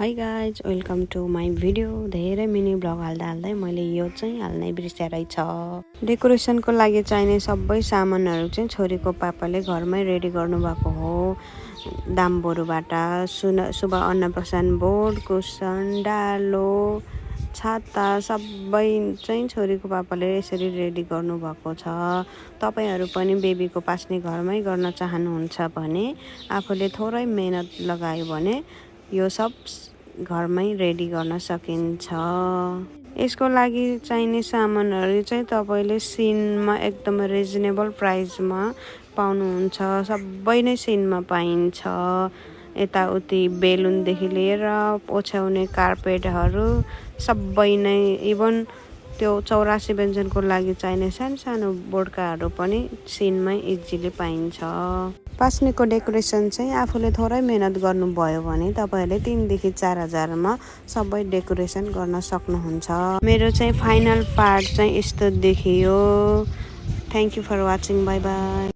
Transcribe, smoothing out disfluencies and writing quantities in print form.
High guys welcome to my video. धेरै mini blog हाल्दै मैले यो चाहिँ हाल्नै बिर्सेरै छ। डेकोरेसनको लागि चाहिने सबै सामानहरू चाहिँ छोरीको पापाले घरमै रेडी गर्नुभएको हो। दामबोरुबाट शुभ अन्नप्रसान बोर्ड, कुसन, डालो, छाता सबै चाहिँ छोरीको पापाले यसरी रेडी गर्नुभएको छ। तपाईहरू पनि बेबीको पास्ने घरमै गर्न चाहनुहुन्छ भने आफूले थोरै मेहनत लगायो भने यो सब घरमै रेडी गर्न सकिन्छ। यसको लागि चाहिने सामानहरू चाहिँ तपाईले सिनमा एकदम रिजनेबल प्राइसमा पाउनुहुन्छ। सबै नै सिनमा पाइन्छ। यताउति बेलुनदेखि लिएर ओछ्याउने कार्पेटहरू सबै नै, इभन त्यो 84 व्यञ्जनको लागि चाहिने सानो बोर्डकाहरू पनि सिनमै इजिली पाइन्छ। पास्नेको डेकोरेसन चाहिँ आफूले थोरै मेहनत गर्नुभयो भने तपाईहरूले 3 देखि 4 हजारमा सबै डेकोरेसन गर्न सक्नुहुन्छ। मेरो चाहिँ फाइनल पार्ट चाहिँ यस्तो देखियो। Thank you for watching. Bye by.